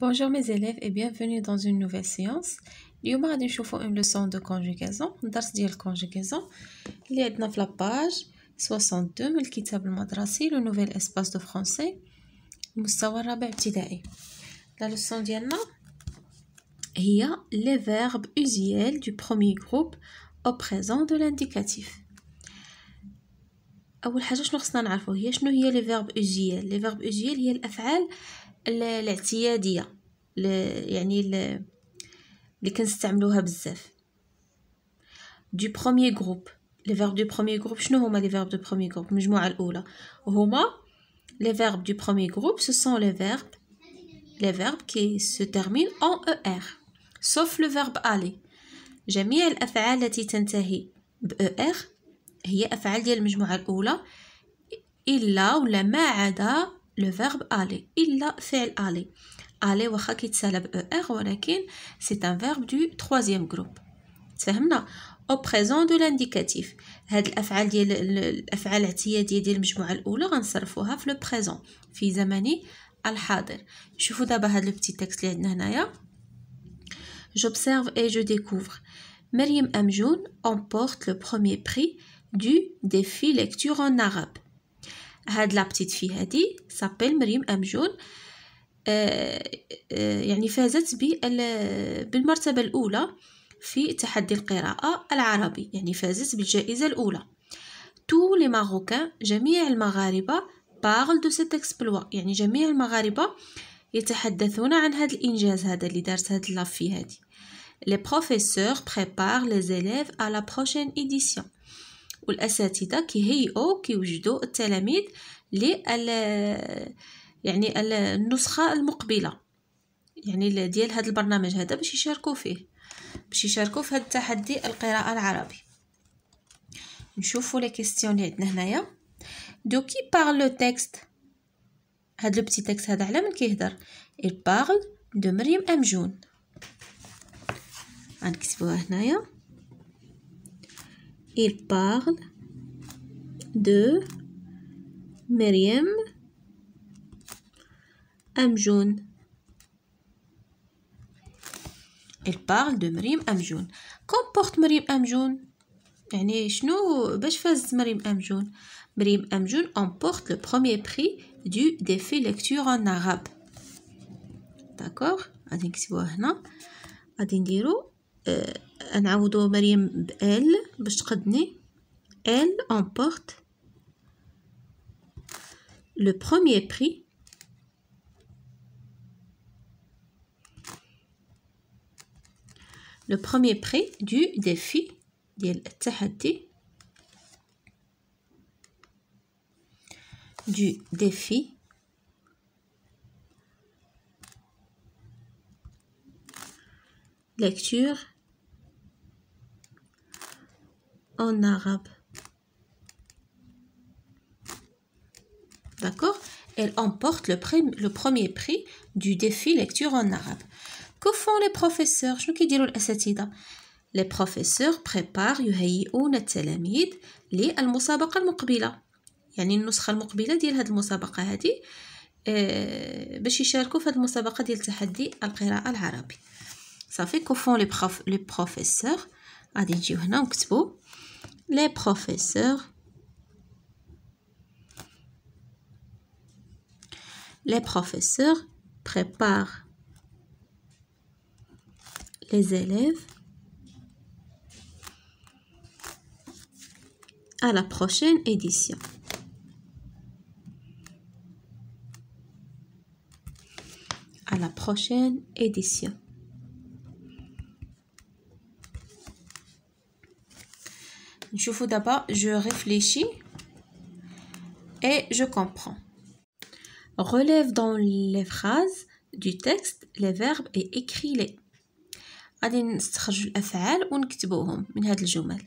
Bonjour mes élèves et bienvenue dans une nouvelle séance. اليوم غادي نشوفوا une leçon de conjugaison. درس ديال conjugaison اللي عندنا في la page 62 من الكتاب المدرسي le nouvel espace de français المستوى الرابع ابتدائي. La leçon ديالنا هي les verbes usuels du premier groupe au présent de l'indicatif. اول حاجه شنو خصنا نعرفوا هي شنو هي لي فيرب اوزيال. لي فيرب اوزيال هي الافعال الاعتياديه يعني اللي كنستعملوها بزاف. du premier groupe. les verbes du premier groupe شنو هما les verbes du premier groupe المجموعه الاولى هما les verbes du premier groupe ce sont les verbes qui se terminent en er sauf le verbe aller. جميع الافعال التي تنتهي ب er هي أفعال ديال المجموعة الأولى إلا ولا ما عدا لو فيرب aller إلا فعل aller. aller واخا كيتسالى ب er ولكن c'est un verbe du troisième groupe. تفهمنا؟ au présent de l'indicatif. هاد الأفعال ديال الأفعال الاعتيادية ديال المجموعة الأولى غنصرفوها في لو présent في زمن الحاضر. شوفوا دابا هاد لو بتي تكست اللي عندنا هنايا. j'observe et je découvre. مريم أمجون emporte le premier prix du défi lecture en arabe. هاد لا بتيت في هادي سابيل مريم أمجون يعني فازت بالمرتبة الأولى في تحدي القراءة العربي، يعني فازت بالجائزة الأولى. tous les Marocains جميع المغاربة parlent de cet exploit، يعني جميع المغاربة يتحدثون عن هذا الإنجاز هذا اللي دارت هاد لا في هادي. les professeurs préparent les élèves à la prochaine édition. والأساتذة كيوجدوا التلاميذ يعني النسخة المقبلة يعني ديال هذا البرنامج هذا باش يشاركوا فيه في هذا التحدي القراءة العربي. نشوفوا لي كيستيون اللي عندنا هنايا. دو كي بارل لو تكست. هذا لو بتي تكست هذا على من كيهضر؟ il parle de مريم أمجون. غنكتبوها هنايا. il parle de مريم أمجون. il parle de مريم أمجون. comporte مريم أمجون يعني شنو باش فازت مريم أمجون؟ مريم أمجون emporte le premier prix du défi lecture en arabe. d'accord غادي نكتبوها هنا. غادي نديرو نعوضو مريم ب elle باش تقدني. elle emporte le premier prix du défi ديال التحدي du défi lecture en arabe. D'accord? Elle emporte le premier prix du défi lecture en arabe. Que font les professeurs? شنو كيديروا الأساتذة؟ les professeurs préparent يهيئون التلاميذ للمسابقة المقبلة، يعني النسخة المقبلة ديال هذه المسابقة هذه باش يشاركوا في هذه المسابقة ديال تحدي القراءة العربي. صافي. que font les professeurs. غادي نجيو هنا ونكتبوا les professeurs préparent les élèves à la prochaine édition. À la prochaine édition. نشوفوا دابا je réfléchis et je comprends. relève dans les phrases du texte les verbes et écris-les. غادي نستخرج الأفعال ونكتبوهم من هاد الجمل.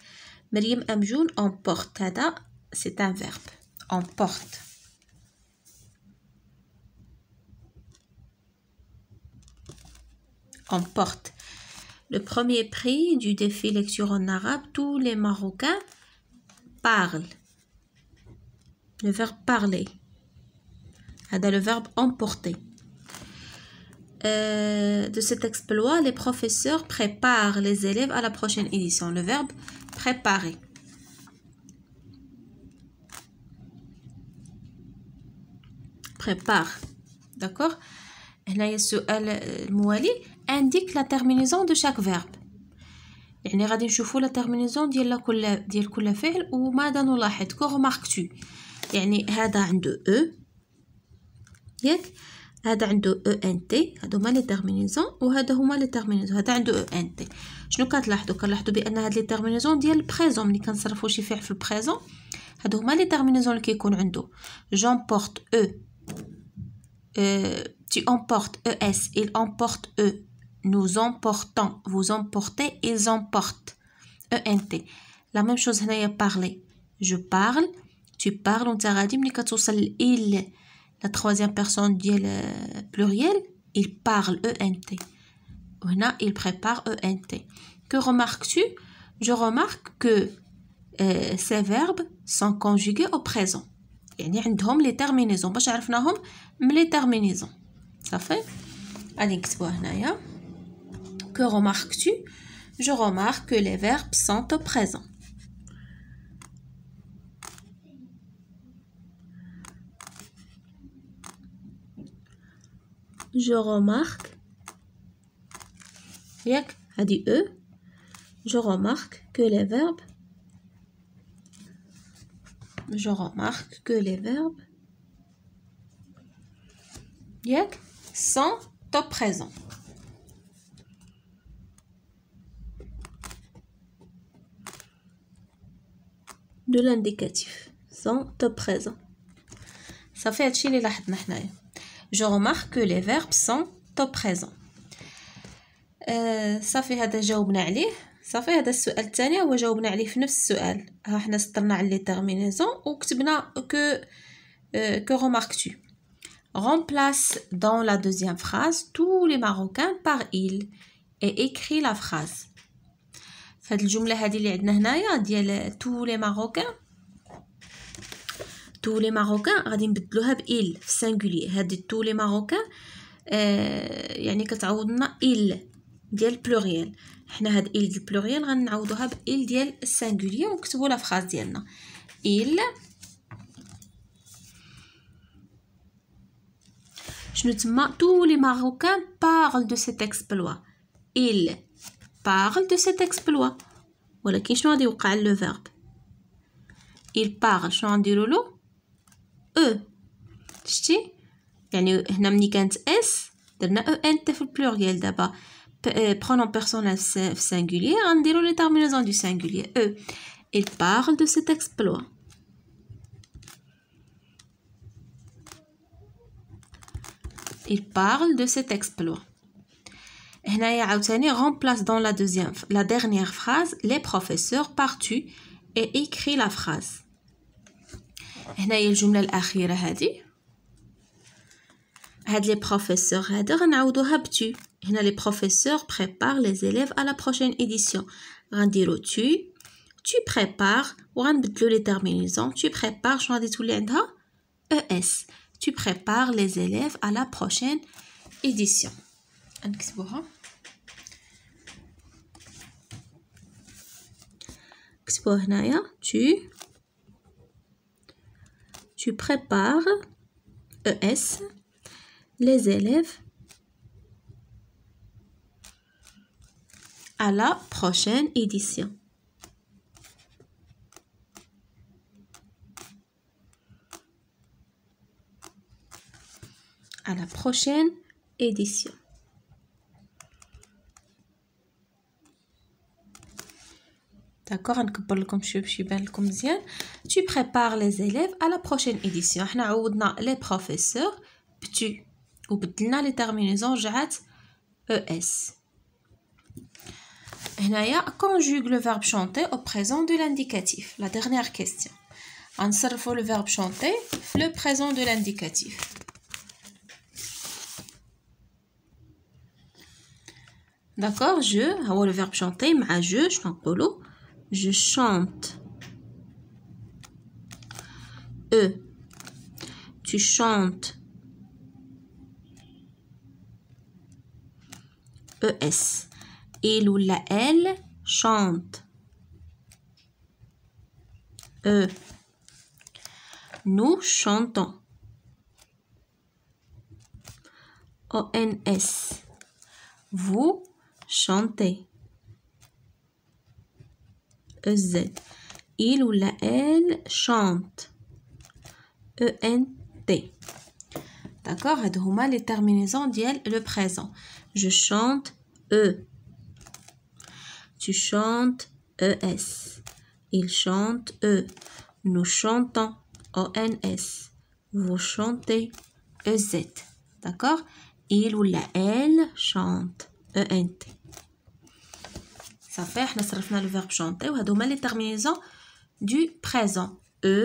مريم أمجون emporte هذا c'est un verbe emporte. emporte le premier prix du défi lecture en arabe. tous les Marocains parlent. le verbe parler هذا le verbe emporter. de cet exploit, les professeurs préparent les élèves à la prochaine édition. Le verbe préparer. Prépare. D'accord? هنايا السؤال الموالي indique la terminaison de chaque verbe. يعني غادي نشوفوا لا terminaison ديال كل فعل وماذا نلاحظ كو remarques-tu. يعني هذا عنده ياك، هذا عنده ENT، هادو هما لي terminaison وهذا هما لي terminaison. هذا عنده ENT. شنو كنلاحظوا بان هاد لي terminaison ديال البريزون. ملي كنصرفوا شي فعل في البريزون هادو هما لي terminaison اللي كيكون عنده. j'emporte tu emportes ES, il emporte E, nous emportons, vous emportez, ils emportent ENT. La même chose هنايا parler. je parle, tu parles. وانت غادي ملي كتوصل il la troisième personne ديال pluriel il parle ENT. وهنا il prépare ENT. Que remarques-tu? Je remarque que ces verbes sont conjugués au présent. يعني عندهم لي terminaisons باش عرفناهم من لي terminaisons. صافي غادي نكتبوها هنايا. Que remarques-tu? Je remarque que les verbes sont au présent. Je remarque ياك هادي E. Je remarque que les verbes ياك sont au présent. De l'indicatif sont au présent. صافي هادشي اللي لاحظنا حنايا. Je remarque que les verbes sont au présent. صافي هذا جاوبنا عليه. صافي هذا السؤال الثاني هو جاوبنا عليه في نفس السؤال. ها حنا سطرنا على لي terminaisons وكتبنا que remarques-tu. Remplace dans la deuxième phrase tous les Marocains par il et écris la phrase. فهاد الجملة هذه اللي عندنا هنايا ديال tous les Marocains غادي نبدلوها ب il في singulier. هاد tous les Marocains يعني كتعوضنا il ديال pluriel. حنا هاد il ديال pluriel غنعوضوها ب il ديال singulier ونكتبوا لا phrase ديالنا. il شنو تما tous les Marocains parlent de cet exploit. il parle de cet exploit. ولكن شنو غادي يوقع لو verbe il parle شنو غنديروا له شتي. يعني هنا ملي كانت اس درنا ENT في البلوريال. دابا pronom personnel في singulier غنديروا لي terminaisons du singulier. il parle de cet exploit. il parle de cet exploit. هنايا عاوتاني remplace dans la dernière phrase les professeurs par tu et écris la phrase. هنايا الجملة الأخيرة هذه هاد les professeurs هذا غنعوضوها ب tu. هنا les professeurs préparent les élèves à la prochaine édition. غنديرو tu prépares وغنبدلو les terminaisons. tu prépares شنو غادي تولي عندها es. tu prépares les élèves à la prochaine édition. نكتبوها. كتبوها هنايا tu prépares es les élèves à la prochaine édition. À la prochaine édition. D'accord, نكبر لكم شويه باش يبان لكم مزيان. tu prépares les élèves à la prochaine édition. حنا عوضنا les professeurs ب tu وبدلنا les terminaisons رجعت es. هنايا conjugue le verbe chanter au présent de l'indicatif. La dernière question. غنصرفوا le verbe chanter في le présent de l'indicatif. D'accord, je هو le verbe chanter مع je شنو نقولوا je chante. Tu chantes. ES. Il ou la elle chante. E. Nous chantons. ONS. Vous chantez. EZ. Il ou la elle chante. ENT. D'accord? هادو هما les terminaisons ديال le présent. Je chante E. Tu chantes ES. Il chante E. Nous chantons ONS. Vous chantez EZ. D'accord? Il ou la elle chante ENT. Ça fait احنا صرفنا le verbe chanter وهادو هما les terminaisons du présent. E,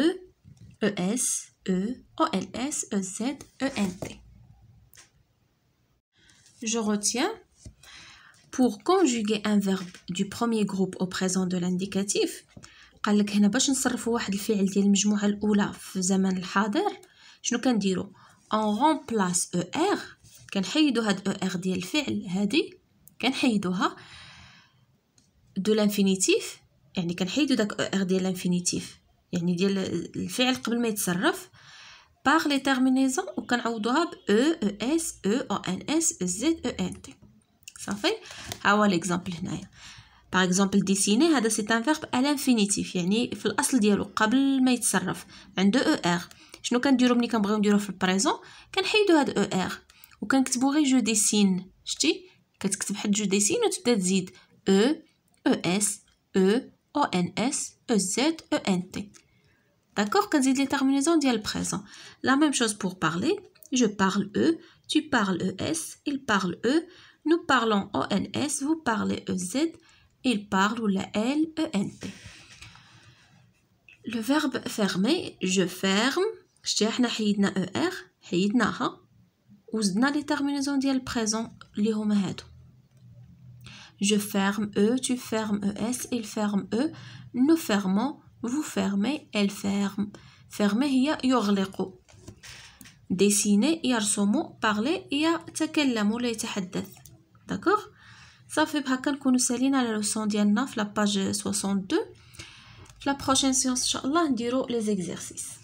ES, E, ONS, EZ, ENT. Je retiens, pour conjuguer un verbe du premier groupe au présent de l'indicatif, قال لك هنا باش نصرفوا واحد الفعل ديال المجموعة الأولى في الزمن الحاضر شنو كنديرو؟ on remplace ER كنحيدو هاد ER ديال الفعل هادي كنحيدوها de l'infinitif يعني كنحيدو داك ER ديال الانفينيتيف يعني ديال الفعل قبل ما يتصرف par les terminaisons وكنعوضوها ب E, ES, E, ONS, EZ, ENT. صافي ها هو l'exemple هنايا. par exemple dessiner هذا c'est un verbe à l'infinitif يعني في الأصل ديالو قبل ما يتصرف عنده ER. شنو كنديرو ملي كنبغيو نديروه في البريزون؟ كنحيدو هاد ER وكنكتبو غير جو ديسين. شتي كتكتب حد جو ديسين وتبدا تزيد E, ES, E, ONS, EZ, ENT. D'accord? كنزيد les terminaisons ديال présent. La même chose pour parler. Je parle E, tu parles ES, il parle E, nous parlons ONS, vous parlez EZ, il parle ou la elle ENT. Le verbe fermer, je ferme. شتي احنا حيدنا ER حيدناها وزدنا les terminaisons ديال présent اللي هما هادو. Je ferme E, tu fermes ES, il ferme E, nous fermons, vous fermez, elle ferme. Fermer هي يغلق. dessiner يرسم. parler يتكلم ولا يتحدث. d'accord صافي بهكا نكونوا سالينا على لوسون ديالنا في لا باج 62. في لا بروشين سيونس ان شاء الله نديرو لي زيكزارسيس.